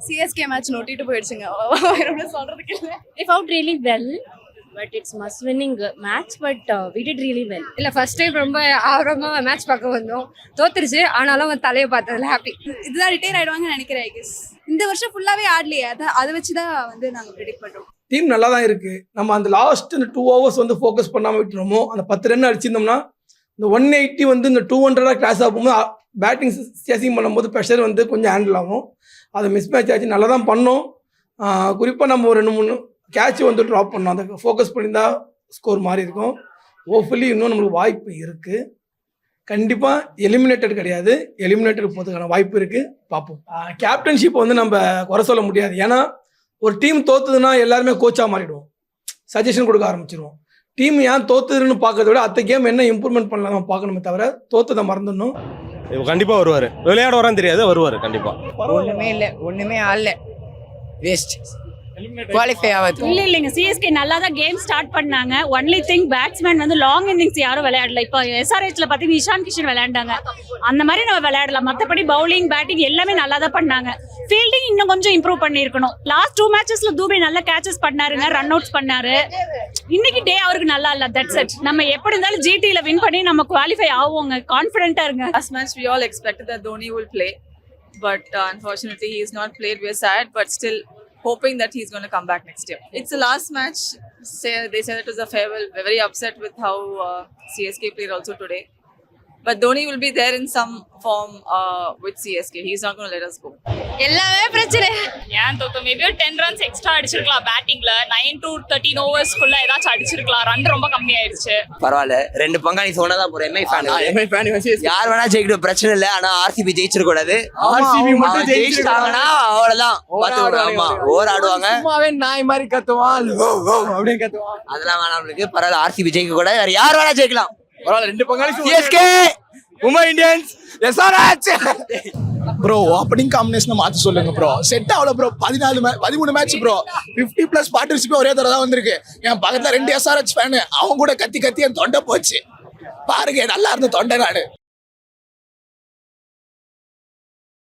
CSK match நோட்டிட்டு போயிடுச்சுங்க. வேற ஒன்றும் சொல்றதுக்கு இல்லை. They fought really well, but it's must winning match, but we did really well. இல்ல ஃபர்ஸ்ட் டைம் ரொம்ப ஆர்வமா மேட்ச் பார்க்க வந்தோம். தோத்துருச்சு, ஆனாலும் தலையை பார்த்ததுல ஹாப்பி. இதுதான் ரிட்டையர் ஆயிடுவாங்கன்னு நினைக்கிறேன். ஐ கெஸ் இந்த வருஷம் ஃபுல்லாவே ஆடலையே, அதை வச்சு தான் வந்து நாங்கள் ப்ரெடிக்ட் பண்றோம். டீம் நல்லா தான் இருக்கு. நம்ம அந்த லாஸ்ட் இந்த 2 hours வந்து ஃபோக்கஸ் பண்ணாமல் விட்டுறோமோ, அந்த 10 ரன் அடிச்சிருந்தோம்னா இந்த 180 வந்து இந்த 200 கிராஸ் ஆகும்போது பேட்டிங் சேசிங் பண்ணும்போது ப்ரெஷர் வந்து கொஞ்சம் ஹேண்டில் ஆகும். அதை மிஸ் மேட்ச் ஆச்சு. நல்லா தான் பண்ணோம். குறிப்பாக நம்ம ஒரு 2-3 கேட்ச் வந்து ட்ராப் பண்ணோம். அதை ஃபோக்கஸ் பண்ணியிருந்தால் ஸ்கோர் மாறி இருக்கும். ஹோப்ஃபுல்லி இன்னும் நம்மளுக்கு வாய்ப்பு இருக்குது. கண்டிப்பாக எலிமினேட்டட் கிடையாது, எலிமினேட்டட் போகிறதுக்கான வாய்ப்பு இருக்குது. பார்ப்போம். கேப்டன்ஷிப்பை வந்து நம்ம குறை சொல்ல முடியாது. ஏன்னா ஒரு டீம் தோத்துதுன்னா எல்லாருமே கோச்சாக மாறிடுவோம், சஜஷன் கொடுக்க ஆரம்பிச்சிடுவோம். டீம் ஏன் தோத்துதுன்னு பார்க்கறத விட அடுத்த கேம் என்ன இம்ப்ரூவ்மெண்ட் பண்ணலாம் நம்ம பார்க்கணுமே தவிர தோத்ததை மறந்துடணும். கண்டிப்பாக வருவார். விளையாட வரான்னு தெரியாது, வருவார் கண்டிப்பாக. ஒன்றுமே இல்லை, ஒன்றுமே ஆடல, வேஸ்ட், குவாலிஃபை ஆகாது. இல்லைங்க, சிஎஸ்கே நல்லா தான் கேம் ஸ்டார்ட் பண்ணாங்க. ஒன்லி திங் பேட்ஸ்மேன் வந்து லாங் இன்னிங்ஸ் யாரும் விளையாடல. இப்போ எஸ்ஆர்ஹெச்ல பார்த்தீங்கன்னா இஷான் கிஷன் விளையாண்டாங்க. அந்த மாதிரி நம்ம விளையாடலாம். மற்றபடி பவுலிங் பேட்டிங் எல்லாமே நல்லா தான் பண்ணாங்க. ஃபீல்டிங் இன்னும் கொஞ்சம் இம்ப்ரூவ் பண்ணியிருக்கணும். லாஸ்ட் 2 மேட்சஸ்ல தூபே நல்ல கேச்சஸ் பண்ணாருங்க, ரன் அவுட்ஸ் பண்ணாரு. இன்னைக்கு டே அவருக்கு நல்லா இல்ல. That's it. நம்ம எப்படி இருந்தாலும் ஜிடில வின் பண்ணி நம்ம குவாலிஃபை ஆவோங்க. கான்ஃபிடென்ட்டா இருங்க. Last match we all expected that Dhoni will play, but unfortunately he is not played. We're sad, but still hoping that he's going to come back next year. It's the last match. They said it was a farewell. We're very upset with how CSK played also today. But Dhoni will be there in some form with CSK. He's not going to let us go. எல்லாமே பிரச்சனை. ஏன் தோத்தோம்? Maybe ஒரு 10 runs extra அடிச்சிருக்கலாம். பேட்டிங்ல 9 to 13 ஓவர்ஸ்க்குள்ள ஏதாச்சும் அடிச்சிருக்கலாம். Run ரொம்ப கம்மி ஆயிடுச்சு. பரவாயில்ல, 2 பங்காளி சொன்னதான் போற எம்ஐ ஃபேன் யார் வேணா ஜெயிக்கட்டும், பிரச்சனை இல்லை. ஆனா ஆர்சிபி ஜெயிச்சிட கூடாது. RCB மட்டும் ஜெயிச்சிட்டாங்கன்னா அவ்வளவுதான், பாத்துக்கணும். ஓவர் ஆடுவாங்க, சும்மாவே நாய் மாதிரி கத்துவான், அப்படியே கத்துவான். அதெல்லாம் வேணாம் நம்மளுக்கு. பரவாயில்ல, ஆர்சிபி ஜெயிக்க கூடாது, வேற யார் வேணா ஜெயிக்கலாம். பரவாயில்ல, 2 பங்காளி CSK, Mumbai Indians, SRH. Bro opening காம்பினேஷனை மாற்றி சொல்லுங்க ப்ரோ. செட் ஆகல ப்ரோ. 13 மேட்ச் ப்ரோ, 50+ பார்ட்னர்ஷிப் ஒரே தடவை தான் வந்திருக்கு. என் பக்கத்தில் 2 எஸ்ஆர்ஹெச் ஃபேனு, அவங்க கூட கத்தி கத்தி என் தொண்டை போச்சு. பாருங்க, நல்லா இருந்த தொண்டை நாடு.